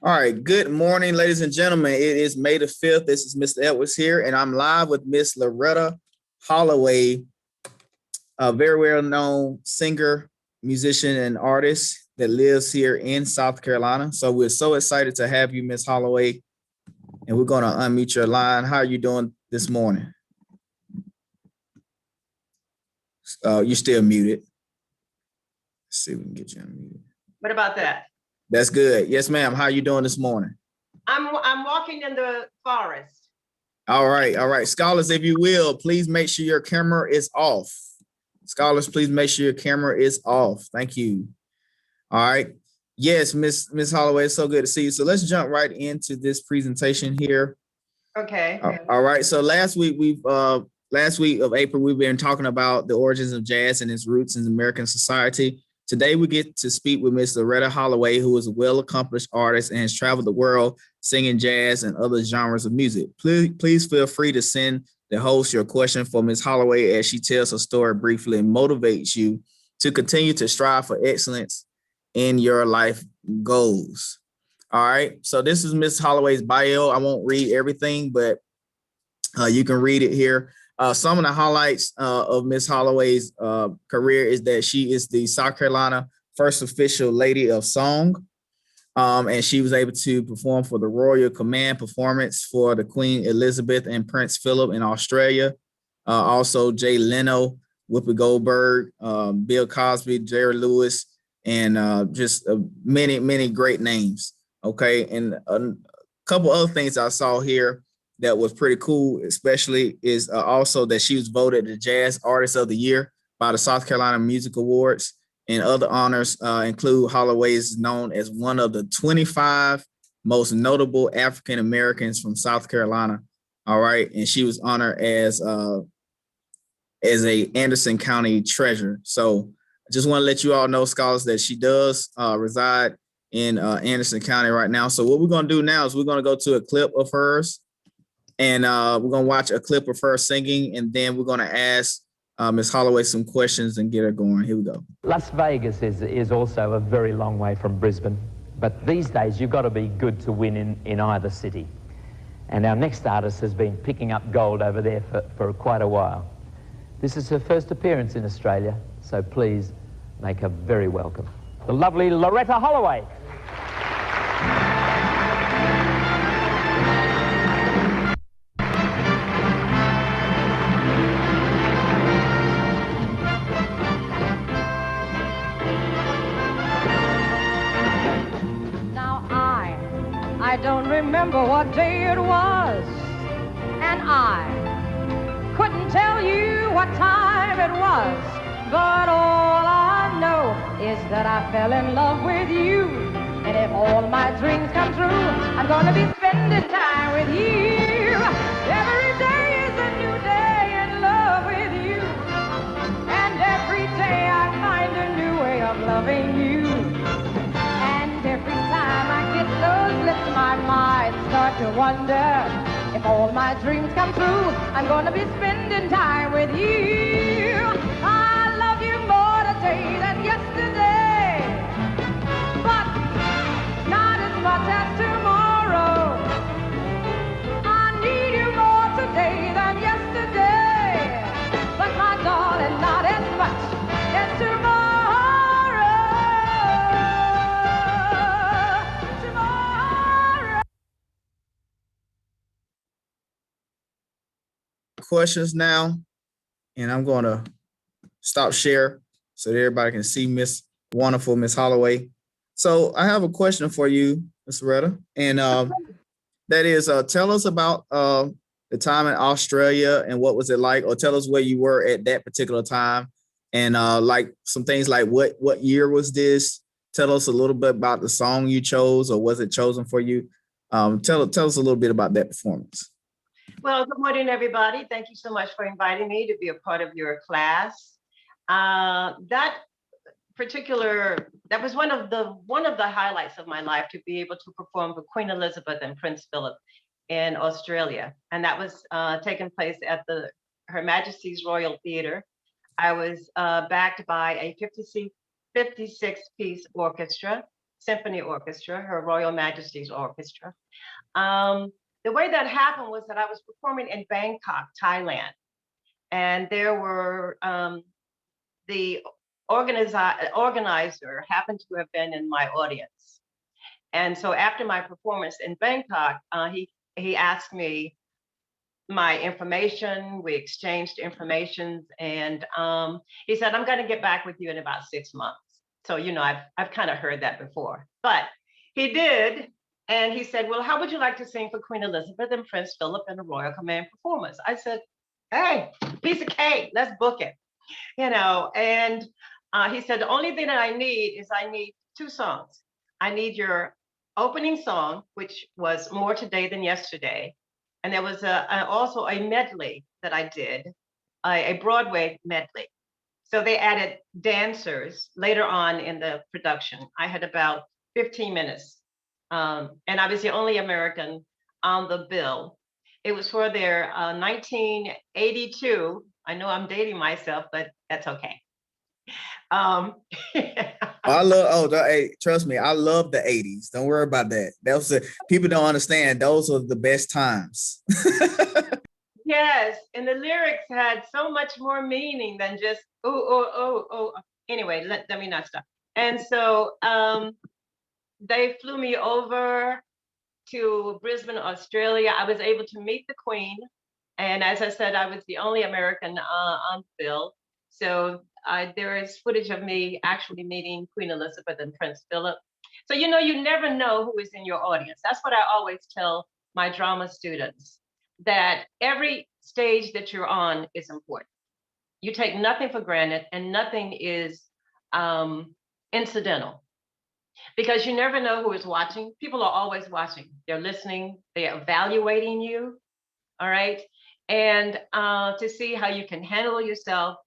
All right, good morning, ladies and gentlemen. It is May the 5th. This is Mr. Edwardz here, and I'm live with Miss Loretta Holloway, a very well-known singer, musician, and artist that lives here in South Carolina. So we're so excited to have you, Ms. Holloway, and we're going to unmute your line. How are you doing this morning? You're still muted. Let's see if we can get you unmuted. What about that? That's good. Yes, ma'am. How are you doing this morning? I'm walking in the forest. All right. All right. Scholars, if you will, please make sure your camera is off. Scholars, please make sure your camera is off. Thank you. All right. Yes, Miss Holloway, it's so good to see you. So let's jump right into this presentation here. Okay. All right. So last week of April, we've been talking about the origins of jazz and its roots in American society. Today, we get to speak with Ms. Loretta Holloway, who is a well-accomplished artist and has traveled the world singing jazz and other genres of music. Please feel free to send the host your question for Ms. Holloway as she tells her story briefly and motivates you to continue to strive for excellence in your life goals. All right. So this is Ms. Holloway's bio. I won't read everything, but you can read it here. Some of the highlights of Ms. Holloway's career is that she is the South Carolina first official Lady of Song. And she was able to perform for the Royal Command performance for the Queen Elizabeth and Prince Philip in Australia. Also Jay Leno, Whoopi Goldberg, Bill Cosby, Jerry Lewis, and just many, many great names. Okay. And a couple other things I saw here that was pretty cool, especially is also that she was voted the Jazz Artist of the Year by the South Carolina Music Awards, and other honors include Holloway is known as one of the 25 most notable African Americans from South Carolina. All right, and she was honored as a Anderson County treasurer. So I just want to let you all know, scholars, that she does reside in Anderson County right now. So what we're going to do now is we're going to go to a clip of hers. And we're going to watch a clip of her singing, and then we're going to ask Ms. Holloway some questions and get her going. Here we go. Las Vegas is also a very long way from Brisbane, but these days you've got to be good to win in either city. And our next artist has been picking up gold over there for quite a while. This is her first appearance in Australia, so please make her very welcome. The lovely Loretta Holloway. I don't remember what day it was, and I couldn't tell you what time it was, but all I know is that I fell in love with you, and if all my dreams come true, I'm gonna be spending time with you. Every day is a new day in love with you, and every day I find a new way of loving you. Every time I kiss those lips, my mind starts to wonder if all my dreams come true, I'm gonna be spending time with you. I love you more today than yesterday, but not as much as tomorrow. I need you more today than yesterday, but my darling, not as much as tomorrow. Questions now, and I'm going to stop share so that everybody can see wonderful Miss Holloway. So I have a question for you, Ms. Loretta, and that is, tell us about the time in Australia and what was it like, or tell us where you were at that particular time, and like some things like what year was this? Tell us a little bit about the song you chose, or was it chosen for you? Tell us a little bit about that performance. Well, good morning, everybody. Thank you so much for inviting me to be a part of your class. That was one of the highlights of my life, to be able to perform for Queen Elizabeth and Prince Philip in Australia. And that was taking place at Her Majesty's Royal Theatre. I was backed by a 56-piece orchestra. Symphony Orchestra, Her Royal Majesty's Orchestra. The way that happened was that I was performing in Bangkok, Thailand, and there were the organizer happened to have been in my audience. And so after my performance in Bangkok, he asked me my information. We exchanged information, and he said, I'm going to get back with you in about 6 months. So, you know, I've kind of heard that before, but he did. And he said, well, how would you like to sing for Queen Elizabeth and Prince Philip in a Royal Command performance? I said, hey, piece of cake, let's book it. You know, and he said, the only thing that I need is I need 2 songs. I need your opening song, which was More Today Than Yesterday. And there was also a medley that I did, a Broadway medley. So they added dancers later on in the production. I had about 15 minutes. And I was the only American on the bill. It was for their 1982. I know I'm dating myself, but that's okay. Hey, trust me, I love the 80s. Don't worry about that. People don't understand. Those are the best times. Yes, and the lyrics had so much more meaning than just oh. Anyway, let me not stop. And so they flew me over to Brisbane, Australia. I was able to meet the Queen, and as I said, I was the only American on the bill. So there is footage of me actually meeting Queen Elizabeth and Prince Philip. So, you know, you never know who is in your audience. That's what I always tell my drama students, that every stage that you're on is important. You take nothing for granted, and nothing is incidental, because you never know who is watching. People are always watching. They're listening. They're evaluating you. All right. And to see how you can handle yourself,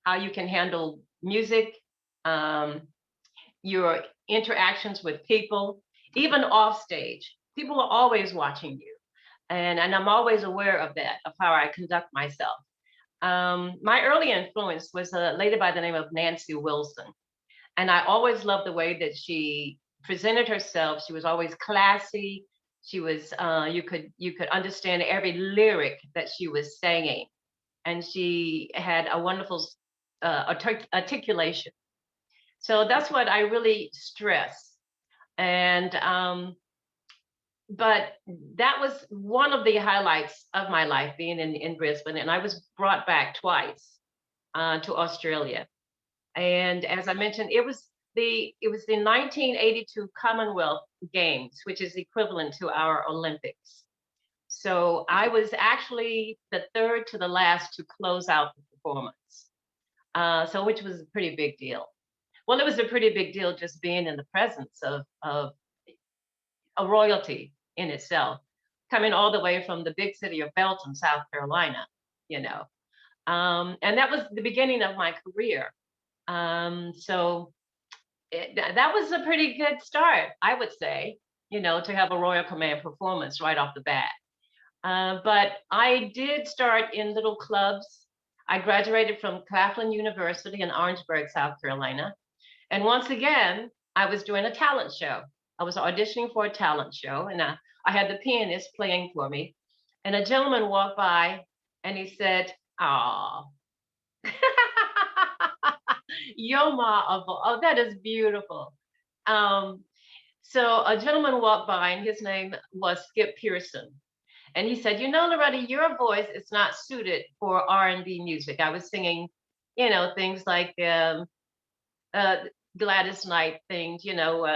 how you can handle music, your interactions with people, even off stage. People are always watching you. And I'm always aware of that, of how I conduct myself. My early influence was a lady by the name of Nancy Wilson. And I always loved the way that she presented herself. She was always classy. She was, you could understand every lyric that she was saying. And she had a wonderful articulation. So that's what I really stress. And, but that was one of the highlights of my life, being in Brisbane. And I was brought back twice to Australia. And as I mentioned, it was the 1982 Commonwealth Games, which is equivalent to our Olympics. So I was actually the third to the last to close out the performance. So which was a pretty big deal. Well, it was a pretty big deal just being in the presence of a royalty in itself, coming all the way from the big city of Belton, South Carolina, you know. And that was the beginning of my career. So that was a pretty good start, I would say, you know, to have a Royal Command performance right off the bat. But I did start in little clubs. I graduated from Claflin University in Orangeburg, South Carolina. And once again, I was doing a talent show. I was auditioning for a talent show, and I had the pianist playing for me. And a gentleman walked by and he said, "Oh, Yoma, oh, that is beautiful." So a gentleman walked by, and his name was Skip Pearson. And he said, "You know, Loretta, your voice is not suited for R&B music." I was singing, you know, things like Gladys Knight things, you know,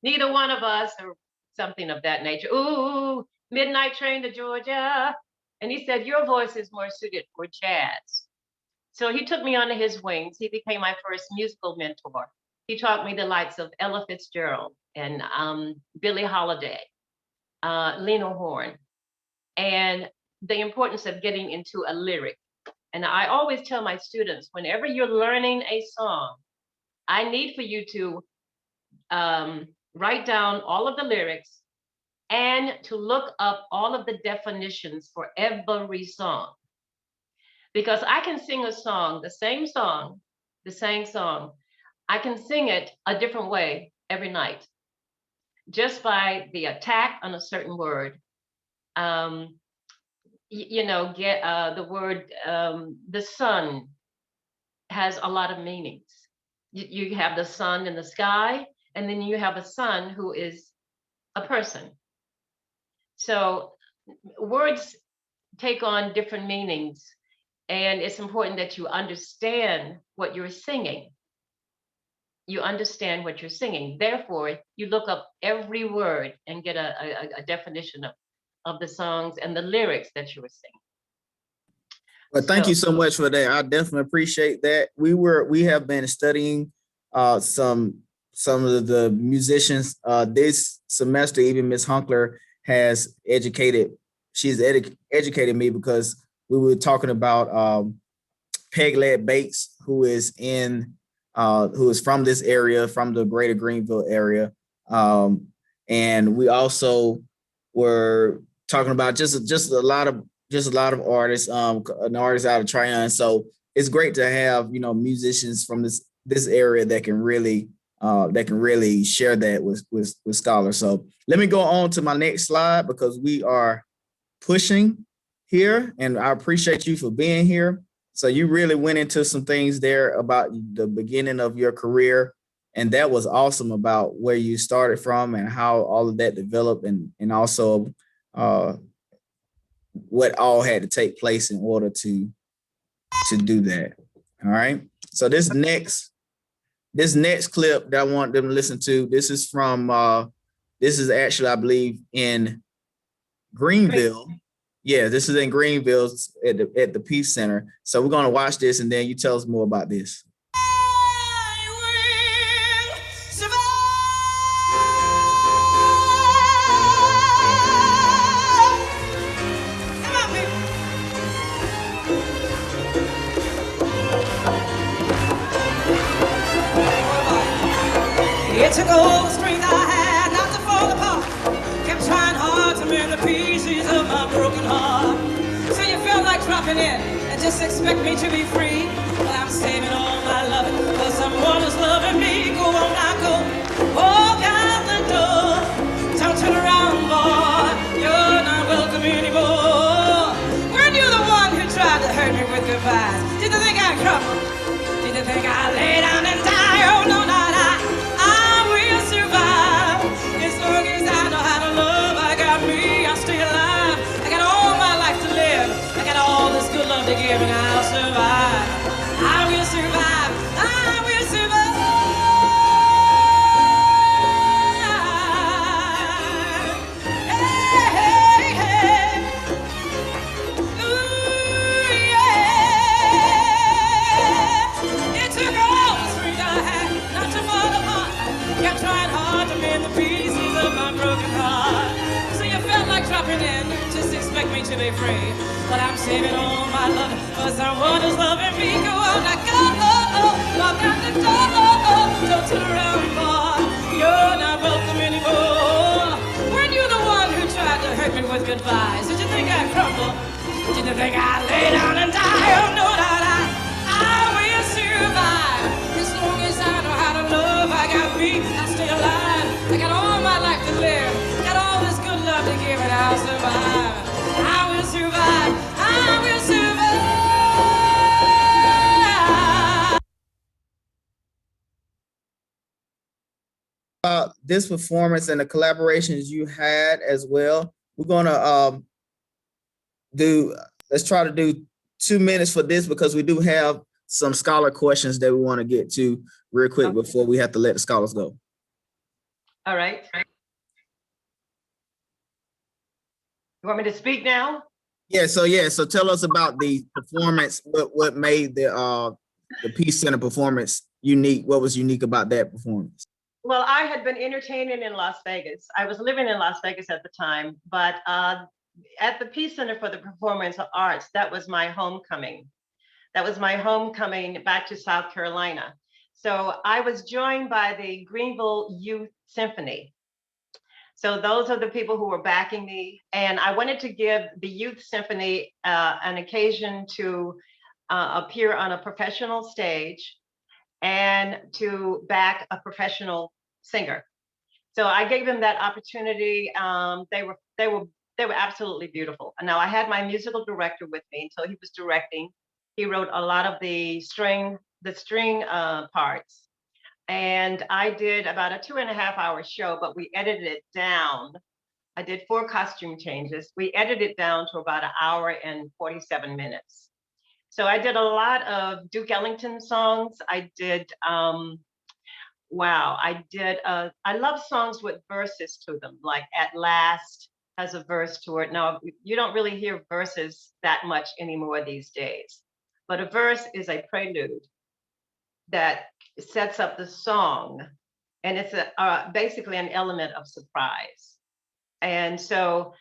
Neither One of Us, or something of that nature. Ooh, Midnight Train to Georgia. And he said, "Your voice is more suited for jazz." So he took me under his wings. He became my first musical mentor. He taught me the likes of Ella Fitzgerald and Billie Holiday, Lena Horne, and the importance of getting into a lyric. And I always tell my students, whenever you're learning a song, I need for you to write down all of the lyrics and to look up all of the definitions for every song. Because I can sing a song, the same song, I can sing it a different way every night. just by the attack on a certain word, get the word, the sun has a lot of meanings. You have the sun in the sky, and then you have a sun who is a person. So words take on different meanings, and it's important that you understand what you're singing. You understand what you're singing. Therefore, you look up every word and get a definition of the songs and the lyrics that you were singing. Well, thank you so much for that. I definitely appreciate that. We have been studying some of the musicians this semester. Even Ms. Hunkler has educated. She's educated me because we were talking about Peg Led Bates, who is from this area, from the greater Greenville area. And we also were talking about just a lot of artists, an artist out of Tryon. So it's great to have, musicians from this area that can really share that with scholars. So let me go on to my next slide because we are pushing here, and I appreciate you for being here. So you really went into some things there about the beginning of your career, and that was awesome about where you started from and how all of that developed, and also what all had to take place in order to do that. All right. So this next clip that I want them to listen to, this is actually, I believe, in Greenville. Yeah, this is in Greenville at the Peace Center. So we're going to watch this, and then you tell us more about this. It took all the strength I had not to fall apart. Kept trying hard to mend the pieces of my broken heart. So you felt like dropping in and just expect me to be free. But I'm saving all my loving for someone who's loving me. Go on now, go. Walk out the door. Don't turn around, boy. You're not welcome anymore. Weren't you the one who tried to hurt me with goodbyes? Did you think I'd crumble? Did you think I'd lay down and die? Oh, no, not I. To give and I'll survive. I will survive. I will survive. Hey, hey, hey. Ooh, yeah. It took all the strength I had not to fall apart. Kept trying hard to mend the pieces of my broken heart. So you felt like dropping in, just expect me to be free. But I'm saving all my love for someone who's loving me. Go on, now go, walk out the door. Don't turn around, boy. You're not welcome anymore. Weren't you the one who tried to hurt me with goodbyes? Did you think I'd crumble? Did you think I'd lay down and die? Oh, no, not I will survive. As long as I know how to love, I got me, I'll stay alive. I got all my life to live. Got all this good love to give, and I'll survive. I will survive. I will survive. This performance and the collaborations you had as well. We're gonna let's try to do 2 minutes for this because we do have some scholar questions that we want to get to real quick before we have to let the scholars go. All right. You want me to speak now? Yeah. So tell us about the performance. What made the Peace Center performance unique? What was unique about that performance? Well, I had been entertaining in Las Vegas. I was living in Las Vegas at the time, but at the Peace Center for the Performance Arts, that was my homecoming. That was my homecoming back to South Carolina. So I was joined by the Greenville Youth Symphony. So those are the people who were backing me. And I wanted to give the Youth Symphony an occasion to appear on a professional stage and to back a professional singer. So I gave them that opportunity. They were absolutely beautiful. And now I had my musical director with me, so he was directing. He wrote a lot of the string parts. And I did about a 2.5-hour show, but we edited it down. I did 4 costume changes. We edited it down to about 1 hour and 47 minutes. So I did a lot of Duke Ellington songs. I did, I love songs with verses to them, like At Last has a verse to it. Now, you don't really hear verses that much anymore these days, but a verse is a prelude that sets up the song, and it's basically an element of surprise. And so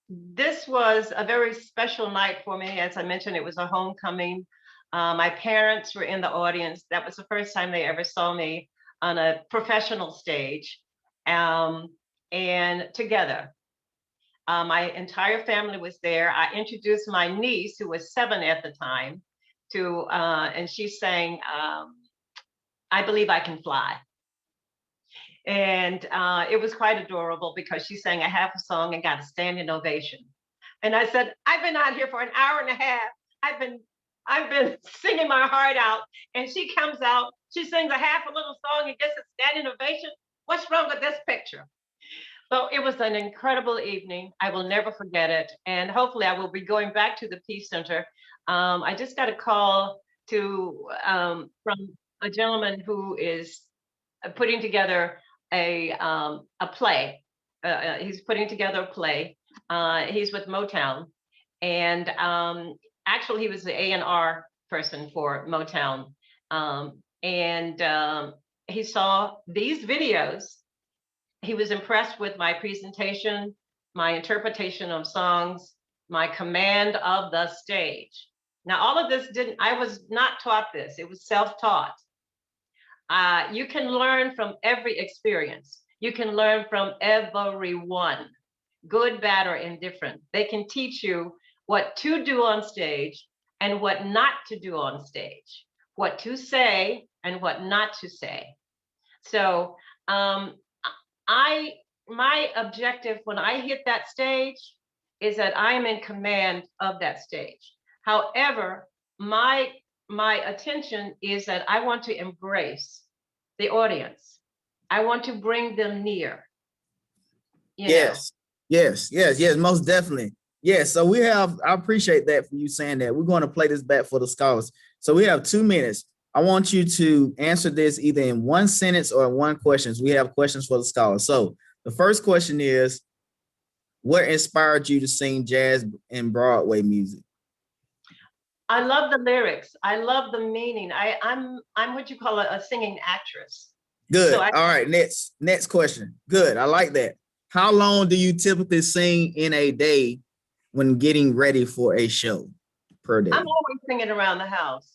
this was a very special night for me. As I mentioned, it was a homecoming. My parents were in the audience. That was the first time they ever saw me on a professional stage, and together. My entire family was there. I introduced my niece, who was 7 at the time, and she sang, I Believe I Can Fly. And it was quite adorable because she sang a half a song and got a standing ovation. And I said, I've been out here for 1.5 hours. I've been singing my heart out. And she comes out, she sings a half a little song and gets a standing ovation. What's wrong with this picture? So it was an incredible evening. I will never forget it. And hopefully I will be going back to the Peace Center. I just got a call from a gentleman who is putting together a play. He's putting together a play. He's with Motown, and actually he was the A&R person for Motown. He saw these videos. He was impressed with my presentation, my interpretation of songs, my command of the stage. Now, all of this I was not taught this. It was self-taught. You can learn from every experience. You can learn from everyone, good, bad, or indifferent. They can teach you what to do on stage and what not to do on stage, what to say and what not to say. So my objective when I hit that stage is that I am in command of that stage. However, my attention is that I want to embrace the audience. I want to bring them near. Yes, most definitely. Yes, so I appreciate that for you saying that. We're going to play this back for the scholars. So we have 2 minutes. I want you to answer this either in 1 sentence or in 1 question. We have questions for the scholars. So the first question is, what inspired you to sing jazz and Broadway music? I love the lyrics. I love the meaning. I'm what you call a singing actress. Good. So all right. Next question. Good. I like that. How long do you typically sing in a day when getting ready for a show per day? I'm always singing around the house.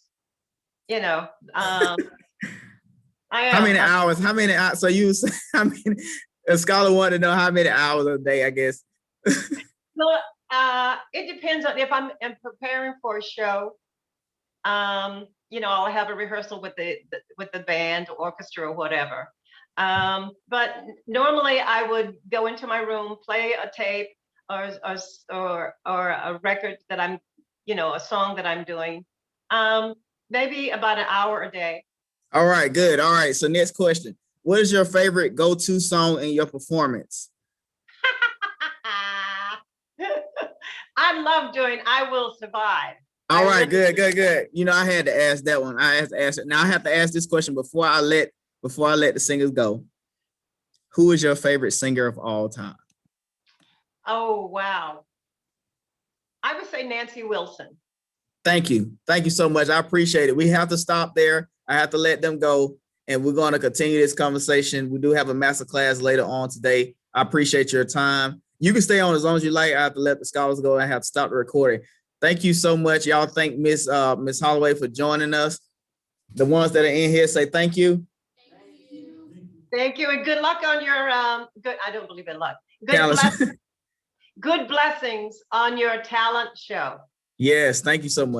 How many hours? So a scholar wanted to know how many hours a day, I guess. So it depends on if I'm preparing for a show. I'll have a rehearsal with the band, orchestra, or whatever. But normally I would go into my room, play a tape or a record that I'm, a song that I'm doing. Maybe about 1 hour a day. All right, good. All right. So next question. What is your favorite go-to song in your performance? I love doing I Will Survive. All right, good. I had to ask that one. I had to ask it. Now I have to ask this question before I let the singers go. Who is your favorite singer of all time? Oh, wow. I would say Nancy Wilson. Thank you. Thank you so much. I appreciate it. We have to stop there. I have to let them go, and we're going to continue this conversation. We do have a master class later on today. I appreciate your time. You can stay on as long as you like. I have to let the scholars go. I have to stop the recording. Thank you so much. Y'all thank Ms Holloway for joining us. The ones that are in here say thank you. Thank you, and good luck on your I don't believe in luck. Good blessings on your talent show. Yes, thank you so much.